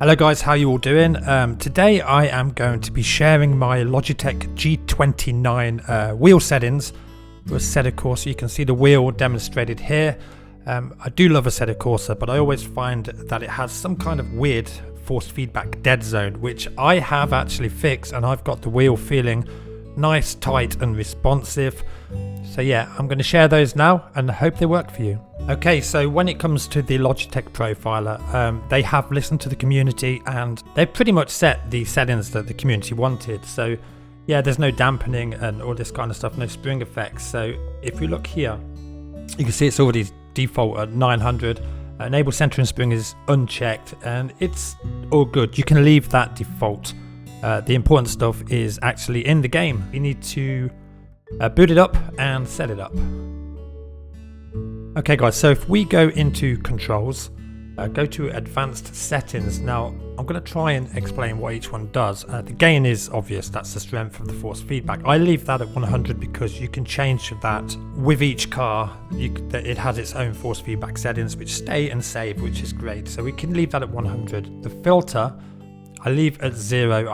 Hello guys, how you all doing? Today I am going to be sharing my Logitech G29 wheel settings for Assetto Corsa. You can see the wheel demonstrated here. I do love Assetto Corsa, but I always find that it has some kind of weird force feedback dead zone, which I have actually fixed, and I've got the wheel feeling nice, tight and responsive. So yeah, I'm going to share those now and I hope they work for you. Okay, so when it comes to the Logitech Profiler, they have listened to the community and they've pretty much set the settings that the community wanted. So yeah, there's no dampening and all this kind of stuff, no spring effects. So if we look here, you can see it's already default at 900. Enable centering spring is unchecked and it's all good. You can leave that default. The important stuff is actually in the game. You need to boot it up and set it up. Okay guys, so if we go into controls, go to advanced settings. Now I'm going to try and explain what each one does. The gain is obvious, that's the strength of the force feedback. I leave that at 100 because you can change that with each car. It has its own force feedback settings which stay and save, which is great. So we can leave that at 100. The filter I leave at 0.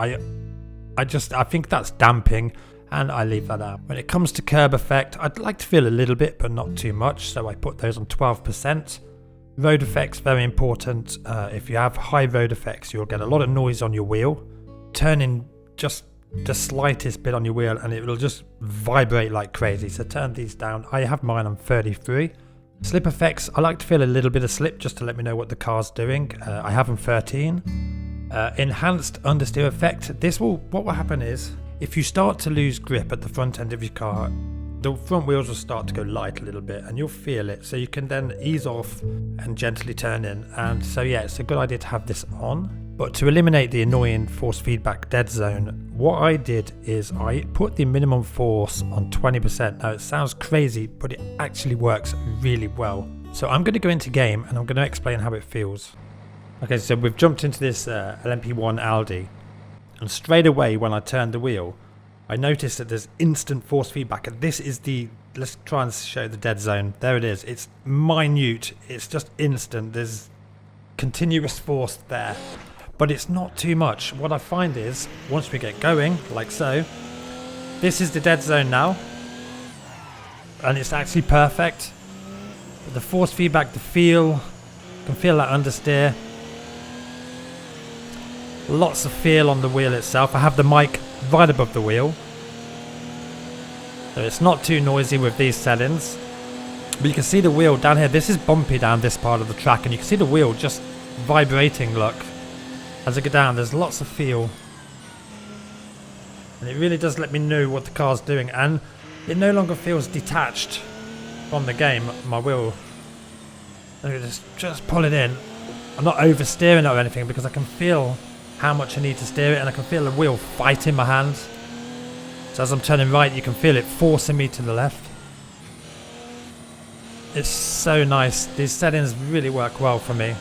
I think that's damping and I leave that out. When it comes to curb effect, I'd like to feel a little bit but not too much, so I put those on 12%. Road effects, very important. If you have high road effects, you'll get a lot of noise on your wheel. Turning just the slightest bit on your wheel and it will just vibrate like crazy, so turn these down. I have mine on 33. Slip effects, I like to feel a little bit of slip just to let me know what the car's doing. I have them 13. Enhanced understeer effect. What will happen is if you start to lose grip at the front end of your car, the front wheels will start to go light a little bit and you'll feel it, so you can then ease off and gently turn in. And so yeah, it's a good idea to have this on. But to eliminate the annoying force feedback dead zone, what I did is I put the minimum force on 20%. Now it sounds crazy, but it actually works really well. So I'm going to go into game and I'm going to explain how it feels. Okay, so we've jumped into this LMP1 Aldi, and straight away when I turned the wheel, I noticed that there's instant force feedback, and this is let's try and show the dead zone. There it is. It's minute. It's just instant. There's continuous force there, but it's not too much. What I find is once we get going, like so, this is the dead zone now, and it's actually perfect. But the force feedback, you can feel that understeer. Lots of feel on the wheel itself. I have the mic right above the wheel, so it's not too noisy with these settings. But you can see the wheel down here. This is bumpy down this part of the track, and you can see the wheel just vibrating. Look, as I go down, there's lots of feel, and it really does let me know what the car's doing, and it no longer feels detached from the game. My wheel, just pull it in. I'm not oversteering it or anything because I can feel how much I need to steer it, and I can feel the wheel fighting my hands. So as I'm turning right, you can feel it forcing me to the left. It's so nice. These settings really work well for me.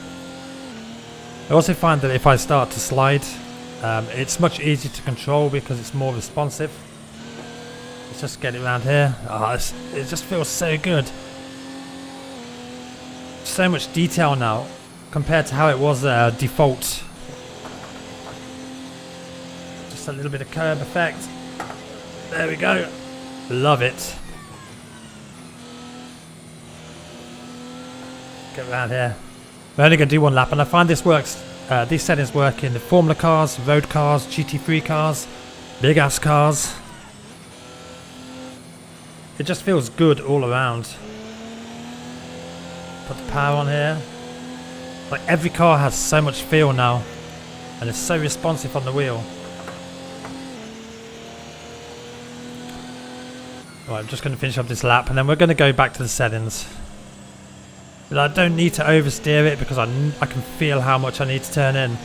I also find that if I start to slide, it's much easier to control because it's more responsive. Let's just get it around here. It just feels so good. So much detail now compared to how it was default. Just a little bit of curb effect. There we go. Love it. Get around here. We're only going to do one lap, and I find this works. These settings work in the Formula cars, road cars, GT3 cars, big ass cars. It just feels good all around. Put the power on here. Like every car has so much feel now, and it's so responsive on the wheel. Right, I'm just going to finish up this lap and then we're going to go back to the settings. But I don't need to oversteer it because I can feel how much I need to turn in.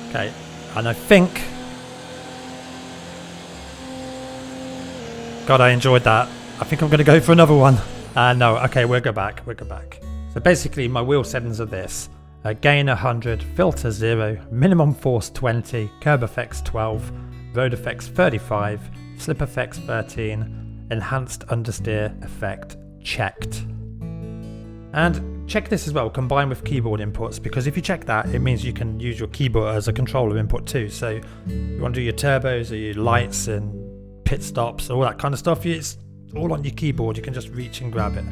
Okay, and I think... God, I enjoyed that. I think I'm going to go for another one. No, okay, we'll go back. So basically my wheel settings are this. Gain 100, filter 0, minimum force 20, curb effects 12, road effects 35, slip effects 13, enhanced understeer effect checked. And check this as well, combined with keyboard inputs, because if you check that, it means you can use your keyboard as a controller input too. So you want to do your turbos or your lights and pit stops, all that kind of stuff. It's all on your keyboard, you can just reach and grab it.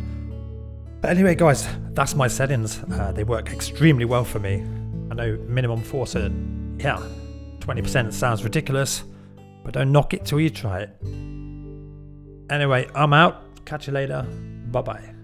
But anyway guys, that's my settings. They work extremely well for me. I know minimum force at 20% sounds ridiculous, but don't knock it till you try it. Anyway, I'm out. Catch you later. Bye bye.